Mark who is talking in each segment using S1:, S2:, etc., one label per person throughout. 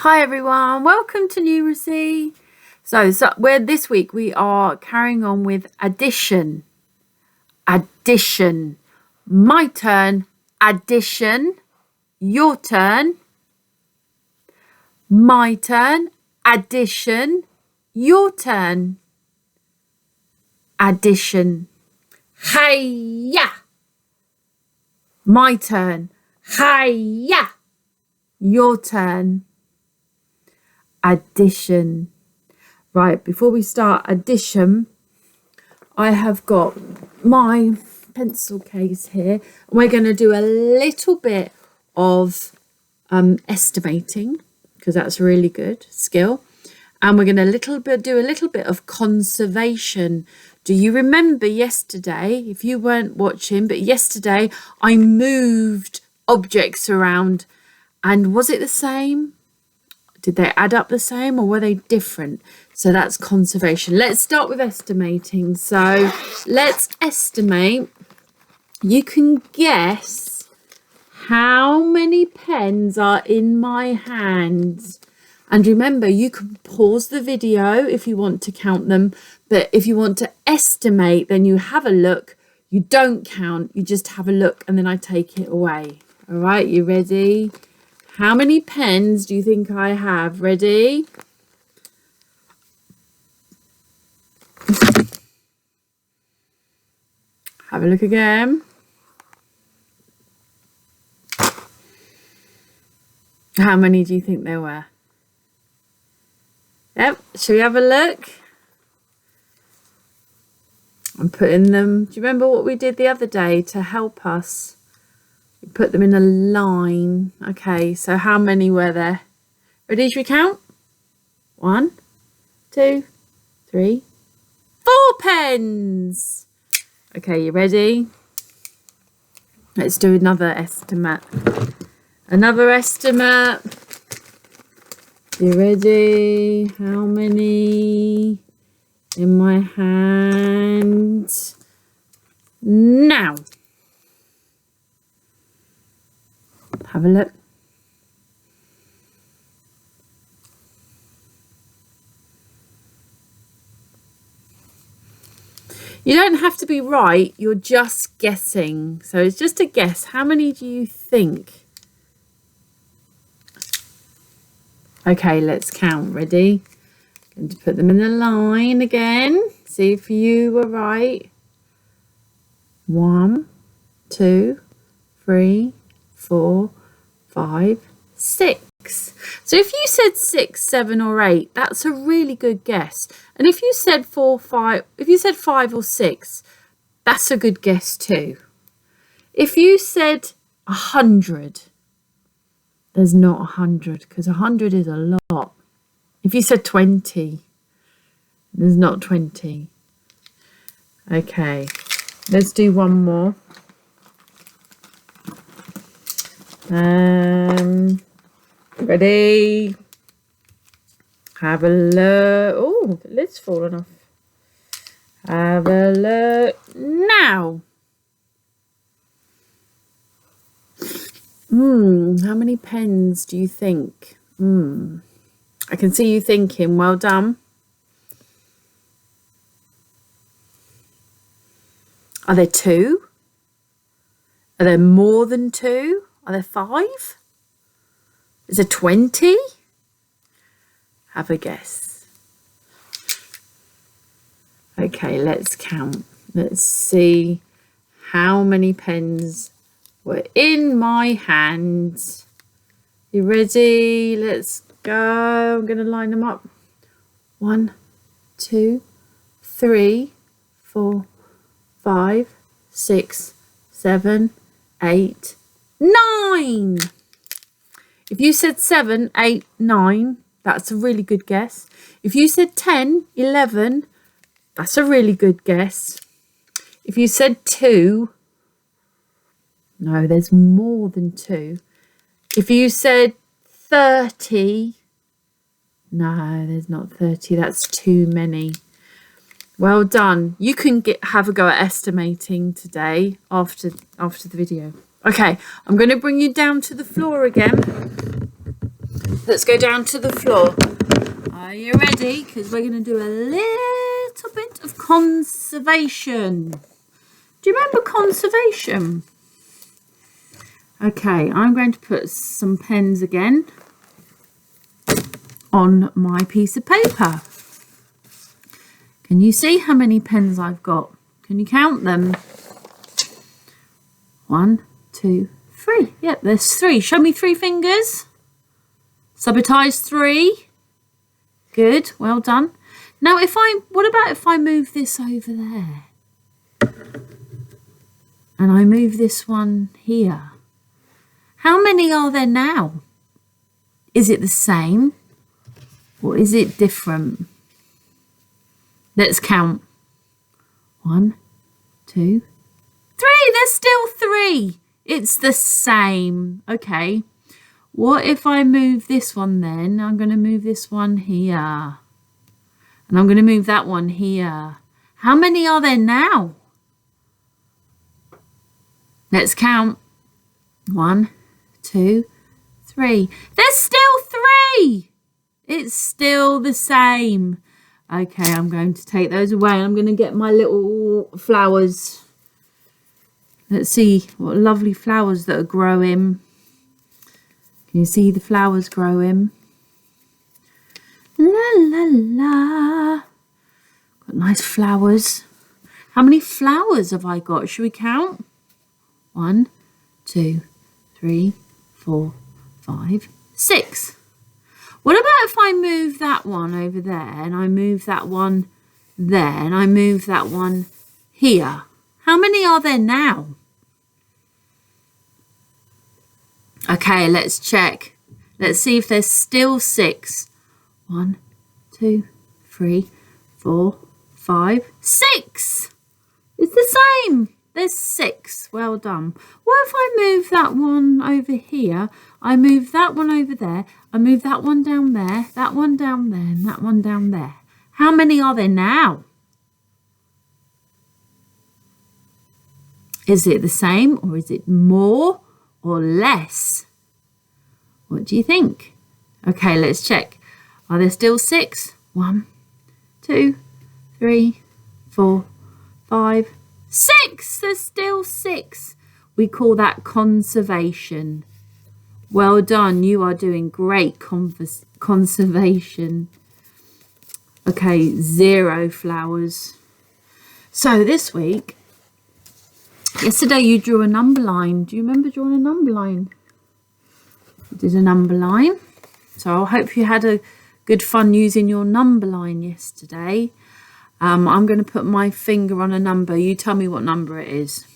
S1: Hi everyone, welcome to Numeracy. So this week we are carrying on with addition. Addition. My turn. Addition. Your turn. My turn. Addition. Your turn. Addition. Hiya. My turn. Hiya. Your turn. Addition. Right, before we start addition, I have got my pencil case here. We're going to do a little bit of estimating, because that's a really good skill. And we're going to do a little bit of conservation. Do you remember yesterday, if you weren't watching, but yesterday I moved objects around, and was it the same? Did they add up the same or were they different? So that's conservation. Let's start with estimating. So let's estimate. You can guess how many pens are in my hands. And remember, you can pause the video if you want to count them. But if you want to estimate, then you have a look. You don't count, you just have a look and then I take it away. All right, you ready? How many pens do you think I have? Ready? Have a look again. How many do you think there were? Yep, shall we have a look? I'm putting them, do you remember what we did the other day to help us? We put them in a line. Okay, so how many were there? Ready, should we count? 1, 2, 3, 4 pens. Okay, you ready? Let's do another estimate. Another estimate. You ready? How many in my hand? Now. Have a look. You don't have to be right, you're just guessing. So it's just a guess. How many do you think? Okay, let's count. Ready? Going to put them in a line again. See if you were right. 1, 2, 3, 4, 5, 6. So if you said 6, 7 or 8, that's a really good guess. And if you said 4, 5, if you said 5 or 6, that's a good guess too. If you said 100, there's not 100 because 100 is a lot. If you said 20, there's not 20. Okay, let's do one more. Ready? Have a look. Oh, the lid's fallen off. Have a look now. How many pens do you think? I can see you thinking. Well done. Are there 2? Are there more than 2? Are there 5? Is there 20? Have a guess. Okay, let's count. Let's see how many pens were in my hands. You ready? Let's go. I'm going to line them up. 1, 2, 3, 4, 5, 6, 7, 8, 9. If you said 7, 8, 9, that's a really good guess. If you said 10, 11, that's a really good guess. If you said 2, no, there's more than 2. If you said 30, no, there's not 30. That's too many. Well done. You can have a go at estimating today after the video. Okay, I'm going to bring you down to the floor again. let's go down to the floor. Are you ready? Because we're going to do a little bit of conservation. Do you remember conservation? Okay, I'm going to put some pens again on my piece of paper. Can you see how many pens I've got? Can you count them? 1, 2, 3. Yep, there's 3. Show me 3 fingers. Sabotage 3. Good, well done. Now what about if I move this over there? And I move this one here. How many are there now? Is it the same or is it different? Let's count. 1, 2, 3. There's still 3. It's the same. Okay. What if I move this one then? I'm going to move this one here. And I'm going to move that one here. How many are there now? Let's count. 1, 2, 3. There's still 3. It's still the same. Okay, I'm going to take those away. I'm going to get my little flowers. Let's see what lovely flowers that are growing. Can you see the flowers growing? La la la. Got nice flowers. How many flowers have I got? Should we count? 1, 2, 3, 4, 5, 6. What about if I move that one over there and I move that one there and I move that one here? How many are there now? Okay, let's check. Let's see if there's still 6. 1, 2, 3, 4, 5, 6. It's the same. There's 6. Well done. What if I move that one over here? I move that one over there. I move that one down there, that one down there, and that one down there. How many are there now? Is it the same or is it more or less? What do you think? Okay, let's check. Are there still 6? 1, 2, 3, 4, 5, 6. There's still 6. We call that conservation. Well done. You are doing great conservation. Okay, 0 flowers. So this week, yesterday you drew a number line. Do you remember drawing a number line? You did a number line. So I hope you had a good fun using your number line yesterday. I'm going to put my finger on a number. You tell me what number it is.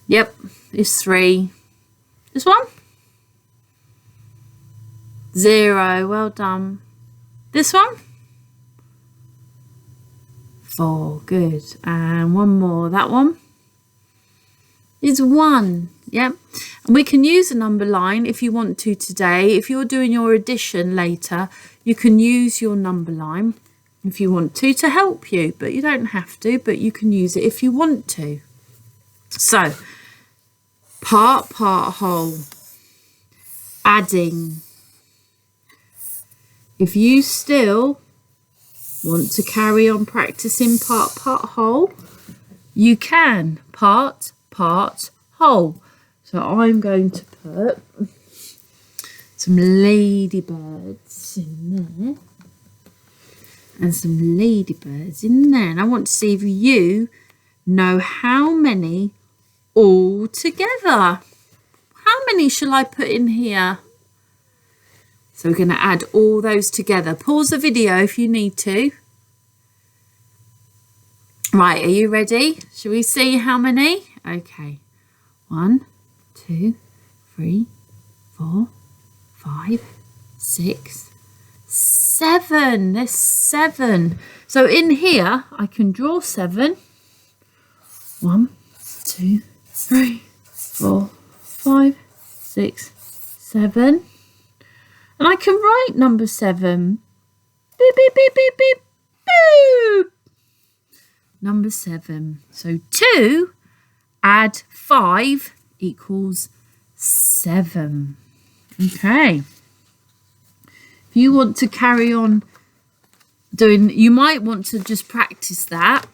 S1: Yep, it's 3. This one? 0. Well done. This one? 4. Good. And one more. That one is 1. Yep. And we can use a number line if you want to today. If you're doing your addition later, you can use your number line if you want to help you, but you don't have to, but you can use it if you want to. So, part, whole, adding. If you still want to carry on practicing part, whole, you can. Part, whole. So I'm going to put some ladybirds in there and some ladybirds in there. And I want to see if you know how many all together. How many shall I put in here? So we're going to add all those together. Pause the video if you need to. Right, are you ready? Shall we see how many? Okay. 1, 2, 3, 4, 5, 6, 7. There's 7. So in here, I can draw 7. 1, 2, 3, 4, 5, 6, 7. And I can write number 7. Beep, beep, beep, beep, beep, boop. Number 7. So 2 add 5 equals 7. Okay. If you want to carry on doing, you might want to just practice that.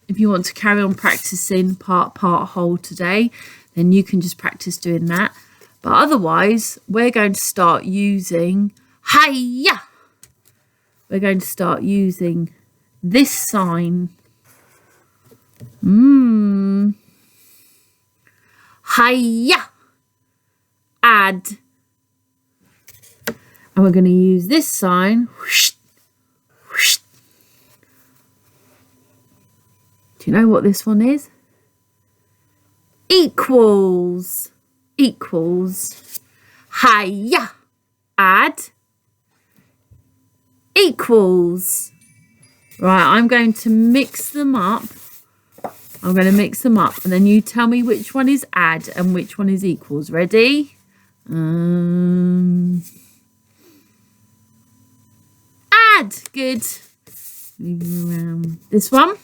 S1: If you want to carry on practicing part, whole today, then you can just practice doing that. But otherwise, we're going to start using hiya. We're going to start using this sign. Hiya. Add. And we're going to use this sign. Whoosh, whoosh. Do you know what this one is? Equals. Equals. Hiya. Add. Equals. Right, I'm going to mix them up. I'm going to mix them up, and then you tell me which one is add and which one is equals. Ready? Add. Good. Move them around. This one.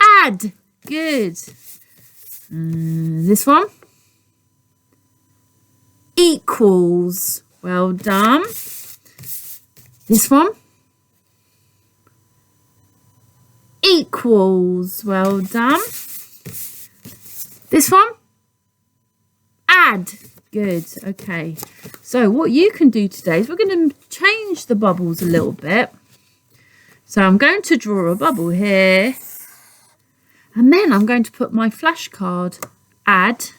S1: Add. Good. This one. Equals. Well done. This one. Equals. Well done. This one. Add. Good. Okay. So what you can do today is we're going to change the bubbles a little bit. So I'm going to draw a bubble here. And then I'm going to put my flashcard, add,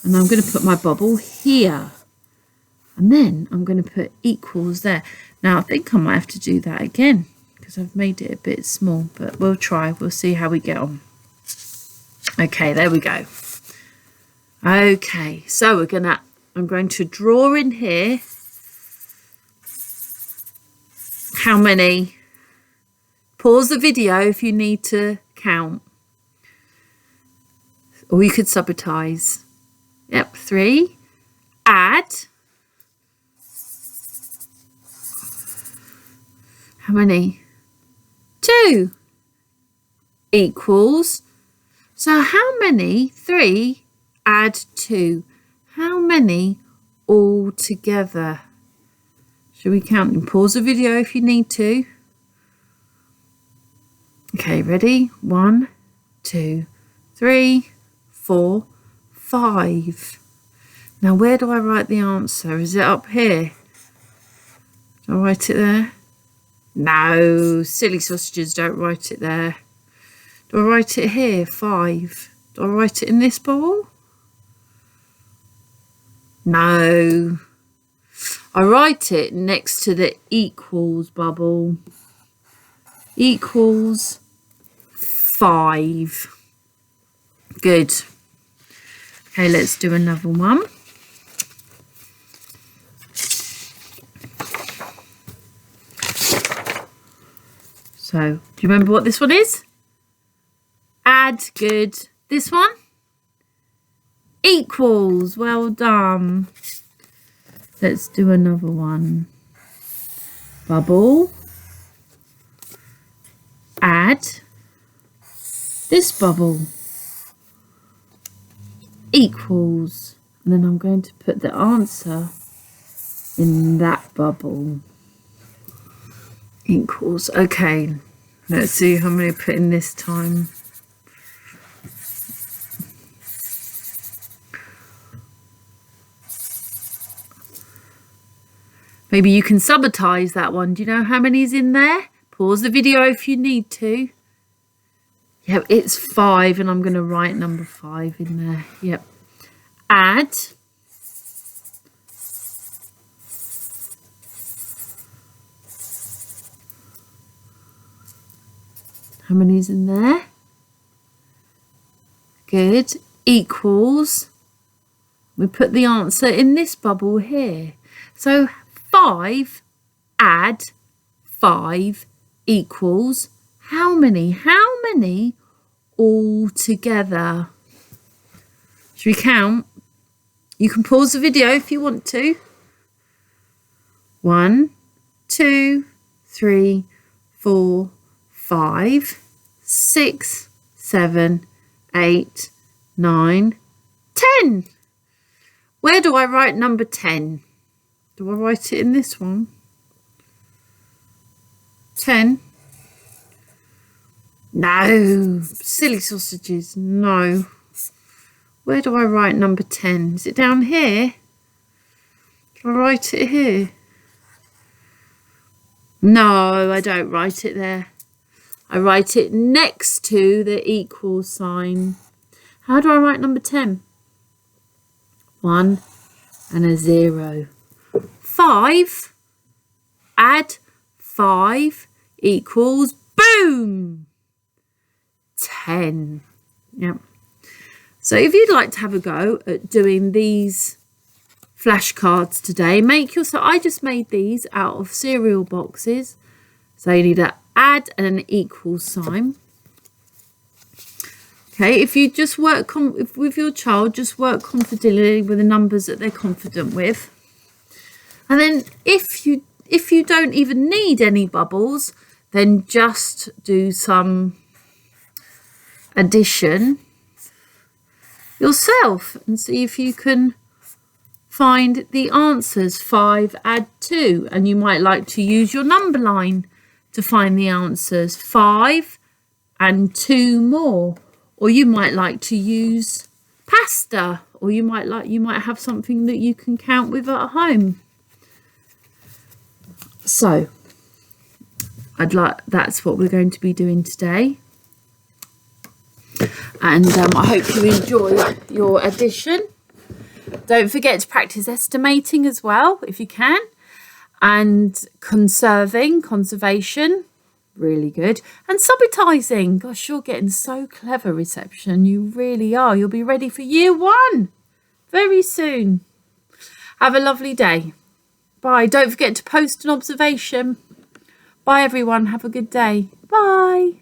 S1: and I'm going to put my bubble here. And then I'm going to put equals there. Now I think I might have to do that again because I've made it a bit small, but we'll try. We'll see how we get on. Okay, there we go. Okay, so I'm going to draw in here how many. Pause the video if you need to count. Or you could subitize. Yep, 3. Add. How many? 2. Equals. So how many? 3 add 2. How many all together? Should we count them? Pause the video if you need to. Okay, ready? 1, 2, 3, 4, 5. Now, where do I write the answer? Is it up here? Do I write it there? No, silly sausages, don't write it there. Do I write it here? 5. Do I write it in this bowl? No. I write it next to the equals bubble. Equals 5. Good. Okay, let's do another one. So, do you remember what this one is? Add. Good. This one? Equals. Well done. Let's do another one. Bubble. Add. This bubble. Equals. And then I'm going to put the answer in that bubble. Equals. Okay, let's see how many I put in this time. Maybe you can subitize that one. Do you know how many's in there? Pause the video if you need to. Yep, it's 5, and I'm going to write number 5 in there. Yep. Add. How many's in there? Good. Equals. We put the answer in this bubble here. So 5 add 5 equals how many? How many all together? Should we count? You can pause the video if you want to. 1, 2, 3, 4, 5, 6, 7, 8, 9, 10. Where do I write number 10? Do I write it in this one? 10? No. Silly sausages. No. Where do I write number 10? Is it down here? Do I write it here? No, I don't write it there. I write it next to the equal sign. How do I write number 10? 1 and a 0. 5, add 5 equals, boom, 10. Yep. So if you'd like to have a go at doing these flashcards today, I just made these out of cereal boxes. So you need to add and an equal sign. Okay, if you just work with your child, just work confidently with the numbers that they're confident with. And then if you don't even need any bubbles, then just do some addition yourself and see if you can find the answers. 5 add 2, and you might like to use your number line to find the answers. 5 and 2 more. Or you might like to use pasta, or you might have something that you can count with at home. So that's what we're going to be doing today. And I hope you enjoy your addition. Don't forget to practice estimating as well if you can, and conservation. Really good. And subitizing. Gosh, you're getting so clever, reception. You really are. You'll be ready for year 1 very soon. Have a lovely day. Bye. Don't forget to post an observation. Bye, everyone. Have a good day. Bye.